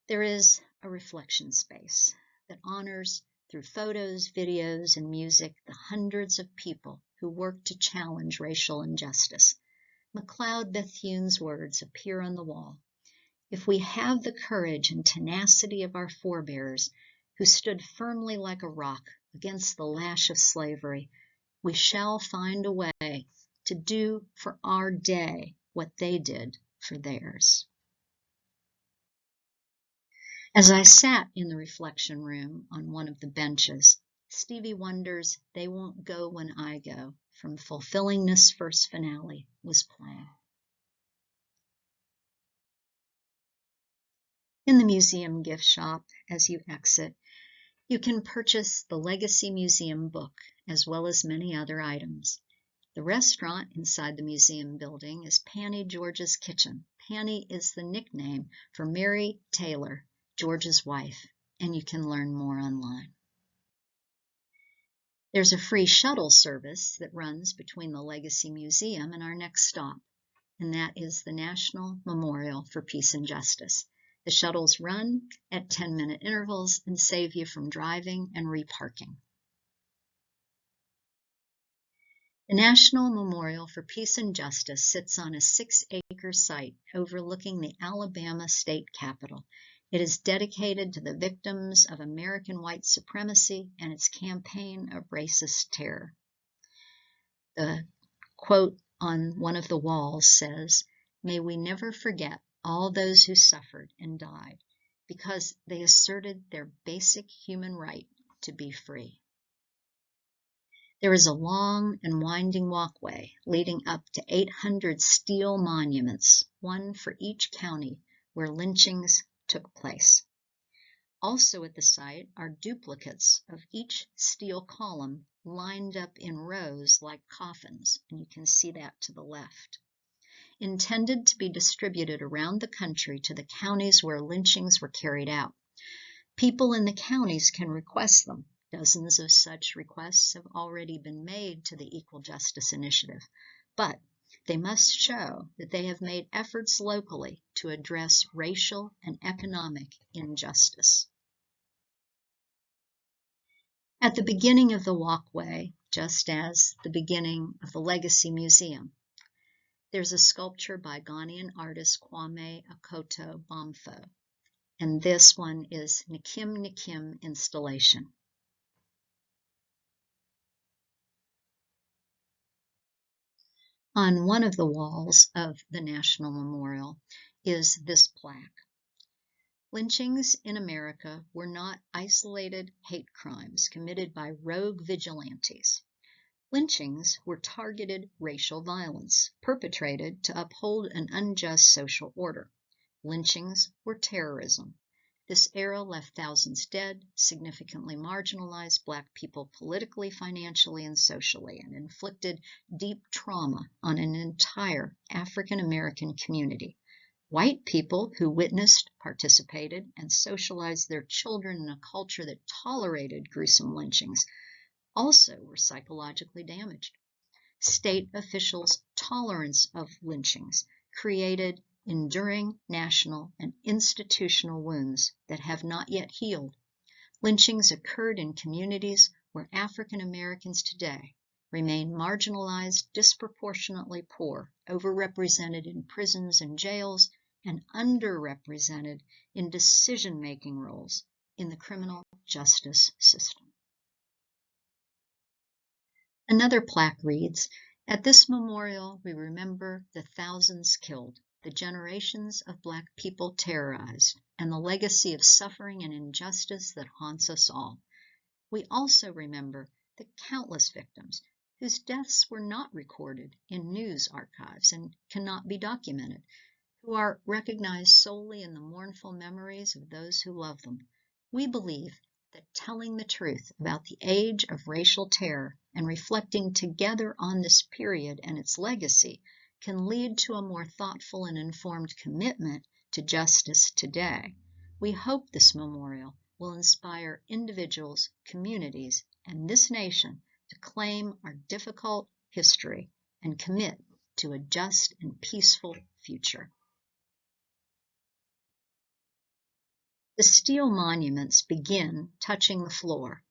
there is a reflection space that honors, through photos, videos, and music, the hundreds of people who work to challenge racial injustice. McLeod Bethune's words appear on the wall. "If we have the courage and tenacity of our forebears, who stood firmly like a rock against the lash of slavery, we shall find a way to do for our day what they did for theirs." As I sat in the reflection room on one of the benches, Stevie Wonder's "They Won't Go When I Go" from Fulfillingness' first finale was playing. In the museum gift shop, as you exit, you can purchase the Legacy Museum book, as well as many other items. The restaurant inside the museum building is Panny George's Kitchen. Panny is the nickname for Mary Taylor, George's wife, and you can learn more online. There's a free shuttle service that runs between the Legacy Museum and our next stop, and that is the National Memorial for Peace and Justice. The shuttles run at 10-minute intervals and save you from driving and reparking. The National Memorial for Peace and Justice sits on a 6-acre site overlooking the Alabama state capitol. It is dedicated to the victims of American white supremacy and its campaign of racist terror. The quote on one of the walls says, "May we never forget all those who suffered and died because they asserted their basic human right to be free." There is a long and winding walkway leading up to 800 steel monuments, one for each county where lynchings took place. Also at the site are duplicates of each steel column lined up in rows like coffins, and you can see that to the left. Intended to be distributed around the country to the counties where lynchings were carried out. People in the counties can request them. Dozens of such requests have already been made to the Equal Justice Initiative, but they must show that they have made efforts locally to address racial and economic injustice. At the beginning of the walkway, just as the beginning of the Legacy Museum, there's a sculpture by Ghanaian artist Kwame Akoto Bamfo, and this one is Nikim Nikim installation. On one of the walls of the National Memorial is this plaque. Lynchings in America were not isolated hate crimes committed by rogue vigilantes. Lynchings were targeted racial violence perpetrated to uphold an unjust social order. Lynchings were terrorism. This era left thousands dead, significantly marginalized Black people politically, financially, and socially, and inflicted deep trauma on an entire African American community. White people who witnessed, participated, and socialized their children in a culture that tolerated gruesome lynchings also were psychologically damaged. State officials' tolerance of lynchings created enduring national and institutional wounds that have not yet healed. Lynchings occurred in communities where African Americans today remain marginalized, disproportionately poor, overrepresented in prisons and jails, and underrepresented in decision-making roles in the criminal justice system. Another plaque reads, "At this memorial, we remember the thousands killed, the generations of Black people terrorized, and the legacy of suffering and injustice that haunts us all. We also remember the countless victims whose deaths were not recorded in news archives and cannot be documented, who are recognized solely in the mournful memories of those who love them. We believe that telling the truth about the age of racial terror and reflecting together on this period and its legacy can lead to a more thoughtful and informed commitment to justice today. We hope this memorial will inspire individuals, communities, and this nation to claim our difficult history and commit to a just and peaceful future." The steel monuments begin touching the floor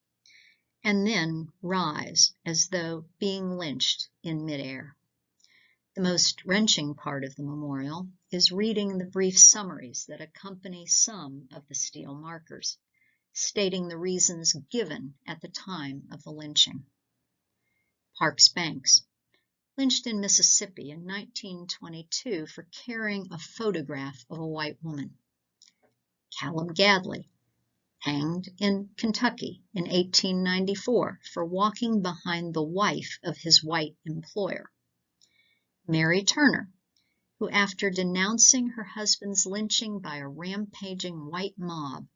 and then rise as though being lynched in midair. The most wrenching part of the memorial is reading the brief summaries that accompany some of the steel markers, stating the reasons given at the time of the lynching. Parks Banks, lynched in Mississippi in 1922 for carrying a photograph of a white woman. Callum Gadley, hanged in Kentucky in 1894 for walking behind the wife of his white employer. Mary Turner, who after denouncing her husband's lynching by a rampaging white mob,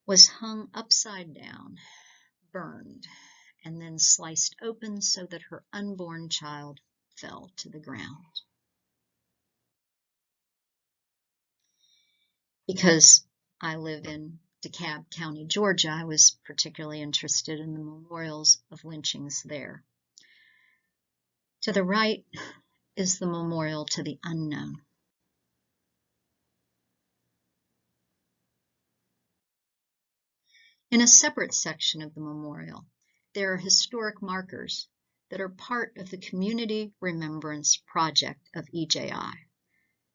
was hung upside down, burned, and then sliced open so that her unborn child fell to the ground. Because I live in DeKalb County, Georgia, I was particularly interested in the memorials of lynchings there. To the right is the memorial to the unknown. In a separate section of the memorial, there are historic markers that are part of the Community Remembrance Project of EJI.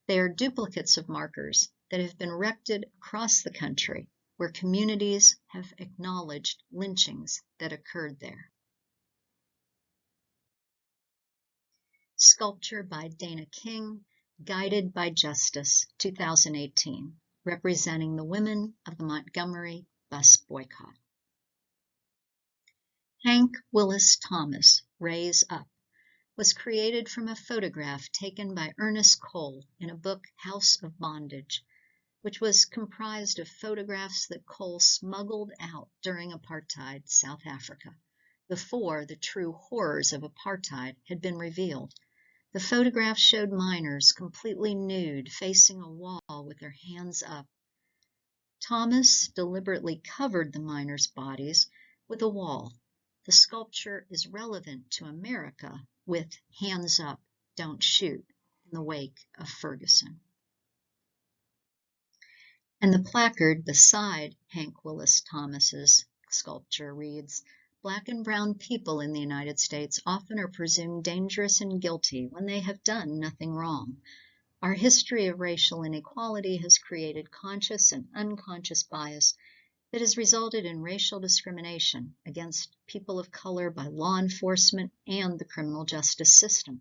They are duplicates of markers that have been erected across the country where communities have acknowledged lynchings that occurred there. Sculpture by Dana King, Guided by Justice, 2018, representing the women of the Montgomery bus boycott. Hank Willis Thomas, Raise Up, was created from a photograph taken by Ernest Cole in a book, House of Bondage, which was comprised of photographs that Cole smuggled out during apartheid South Africa, before the true horrors of apartheid had been revealed. The photograph showed miners completely nude, facing a wall with their hands up. Thomas deliberately covered the miners' bodies with a wall. The sculpture is relevant to America with Hands Up, Don't Shoot in the wake of Ferguson. And the placard beside Hank Willis Thomas's sculpture reads, "Black and brown people in the United States often are presumed dangerous and guilty when they have done nothing wrong. Our history of racial inequality has created conscious and unconscious bias that has resulted in racial discrimination against people of color by law enforcement and the criminal justice system.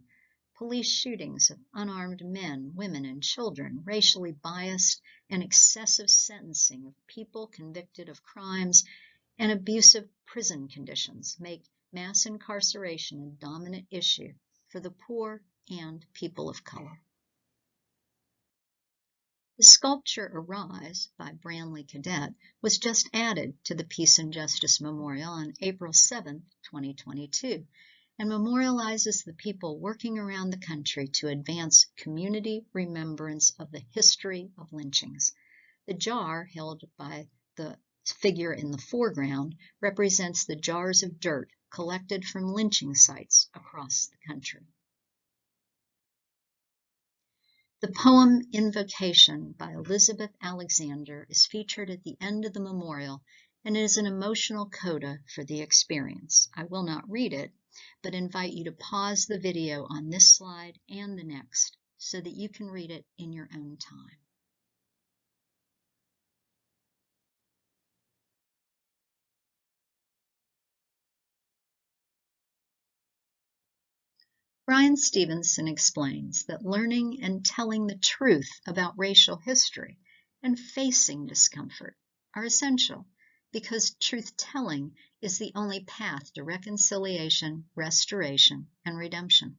Police shootings of unarmed men, women, and children, racially biased and excessive sentencing of people convicted of crimes, and abusive prison conditions make mass incarceration a dominant issue for the poor and people of color." The sculpture Arise by Branley Cadet was just added to the Peace and Justice Memorial on April 7, 2022, and memorializes the people working around the country to advance community remembrance of the history of lynchings. The jar held by the figure in the foreground represents the jars of dirt collected from lynching sites across the country. The poem Invocation by Elizabeth Alexander is featured at the end of the memorial and is an emotional coda for the experience. I will not read it, but invite you to pause the video on this slide and the next so that you can read it in your own time. Bryan Stevenson explains that learning and telling the truth about racial history and facing discomfort are essential because truth-telling is the only path to reconciliation, restoration, and redemption.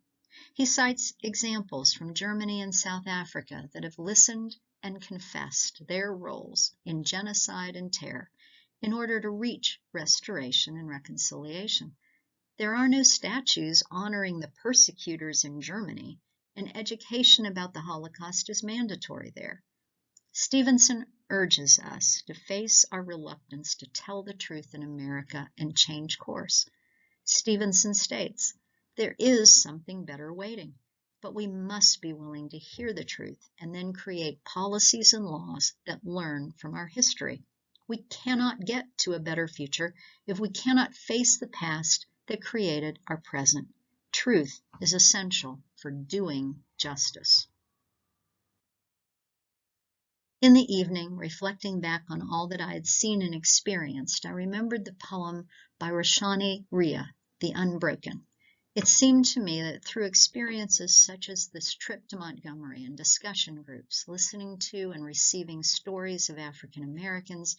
He cites examples from Germany and South Africa that have listened and confessed their roles in genocide and terror in order to reach restoration and reconciliation. There are no statues honoring the persecutors in Germany, and education about the Holocaust is mandatory there. Stevenson urges us to face our reluctance to tell the truth in America and change course. Stevenson states, there is something better waiting, but we must be willing to hear the truth and then create policies and laws that learn from our history. We cannot get to a better future if we cannot face the past that created our present. Truth is essential for doing justice. In the evening, reflecting back on all that I had seen and experienced, I remembered the poem by Roshani Rhea, The Unbroken. It seemed to me that through experiences such as this trip to Montgomery and discussion groups, listening to and receiving stories of African Americans,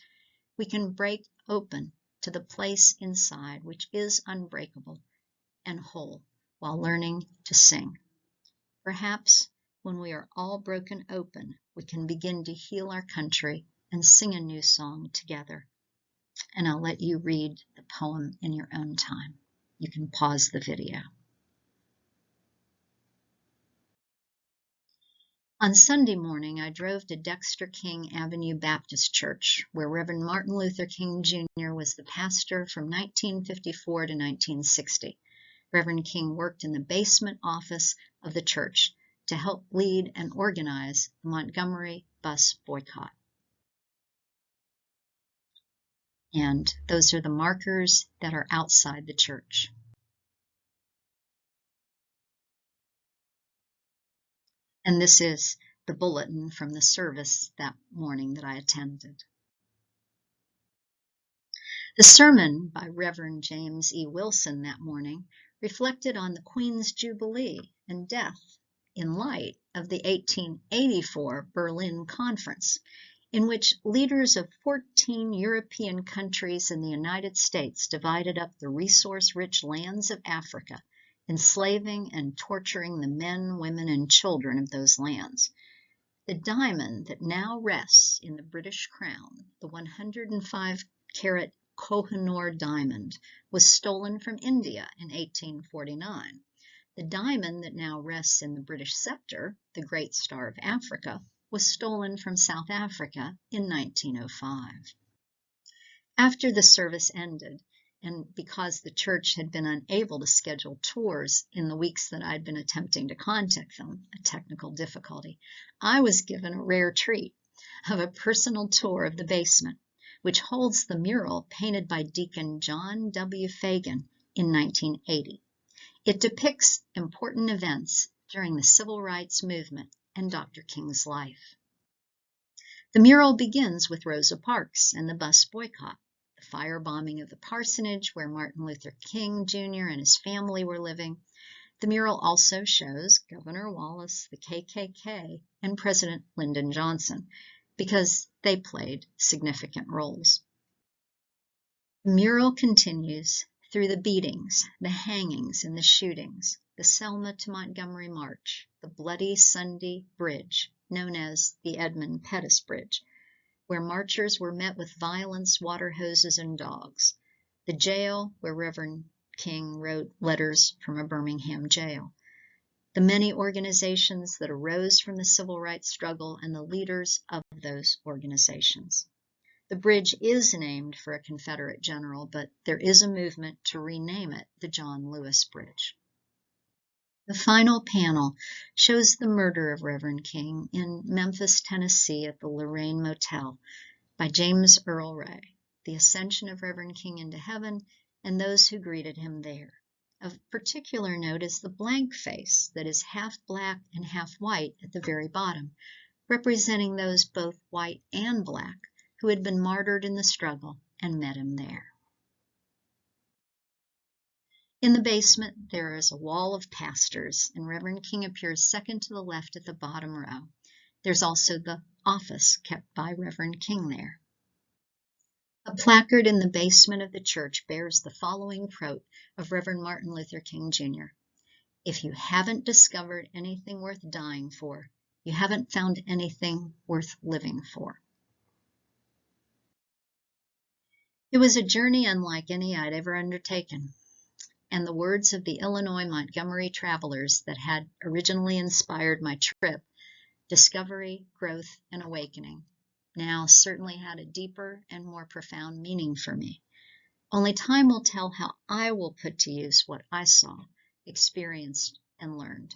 we can break open to the place inside which is unbreakable and whole while learning to sing. Perhaps when we are all broken open, we can begin to heal our country and sing a new song together. And I'll let you read the poem in your own time. You can pause the video. On Sunday morning, I drove to Dexter King Avenue Baptist Church, where Reverend Martin Luther King Jr. was the pastor from 1954 to 1960. Reverend King worked in the basement office of the church to help lead and organize the Montgomery bus boycott. And those are the markers that are outside the church. And this is the bulletin from the service that morning that I attended. The sermon by Reverend James E. Wilson that morning reflected on the Queen's Jubilee and death in light of the 1884 Berlin Conference, in which leaders of 14 European countries and the United States divided up the resource-rich lands of Africa, enslaving and torturing the men, women, and children of those lands. The diamond that now rests in the British crown, the 105-carat Kohinoor diamond, was stolen from India in 1849. The diamond that now rests in the British scepter, the Great Star of Africa, was stolen from South Africa in 1905. After the service ended, and because the church had been unable to schedule tours in the weeks that I'd been attempting to contact them, a technical difficulty, I was given a rare treat of a personal tour of the basement, which holds the mural painted by Deacon John W. Fagan in 1980. It depicts important events during the Civil Rights Movement and Dr. King's life. The mural begins with Rosa Parks and the bus boycott, the firebombing of the parsonage where Martin Luther King Jr. and his family were living. The mural also shows Governor Wallace, the KKK, and President Lyndon Johnson, because they played significant roles. The mural continues through the beatings, the hangings, and the shootings, the Selma to Montgomery March, the bloody Sunday Bridge, known as the Edmund Pettus Bridge, where marchers were met with violence, water hoses, and dogs, the jail where Reverend King wrote letters from a Birmingham jail, the many organizations that arose from the civil rights struggle and the leaders of those organizations. The bridge is named for a Confederate general, but there is a movement to rename it the John Lewis Bridge. The final panel shows the murder of Reverend King in Memphis, Tennessee at the Lorraine Motel by James Earl Ray, the ascension of Reverend King into heaven, and those who greeted him there. Of particular note is the blank face that is half black and half white at the very bottom, representing those both white and black who had been martyred in the struggle and met him there. In the basement, there is a wall of pastors, and Reverend King appears second to the left at the bottom row. There's also the office kept by Reverend King there. A placard in the basement of the church bears the following quote of Reverend Martin Luther King Jr. "If you haven't discovered anything worth dying for, you haven't found anything worth living for." It was a journey unlike any I'd ever undertaken, and the words of the Illinois Montgomery travelers that had originally inspired my trip, discovery, growth, and awakening, now certainly had a deeper and more profound meaning for me. Only time will tell how I will put to use what I saw, experienced, and learned.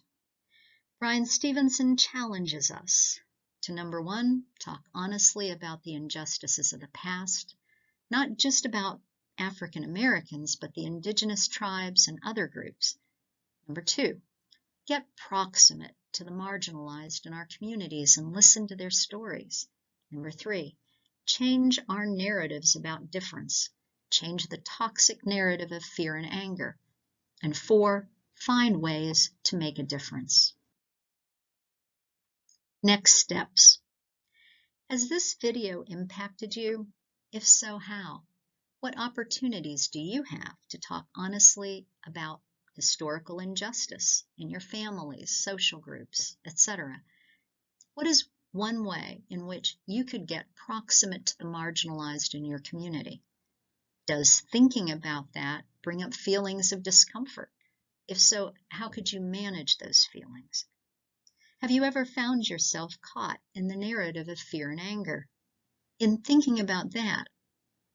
Brian Stevenson challenges us to, number one, talk honestly about the injustices of the past, not just about African Americans, but the indigenous tribes and other groups. Number two, get proximate to the marginalized in our communities and listen to their stories. Number three, change our narratives about difference. Change the toxic narrative of fear and anger. And four, find ways to make a difference. Next steps. Has this video impacted you? If so, how? What opportunities do you have to talk honestly about historical injustice in your families, social groups, etc.? What is one way in which you could get proximate to the marginalized in your community? Does thinking about that bring up feelings of discomfort? If so, how could you manage those feelings? Have you ever found yourself caught in the narrative of fear and anger? In thinking about that,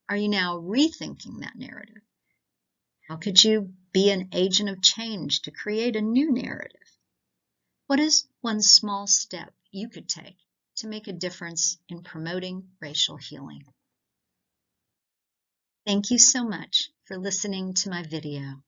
are you now rethinking that narrative? How could you be an agent of change to create a new narrative? What is one small step you could take to make a difference in promoting racial healing? Thank you so much for listening to my video.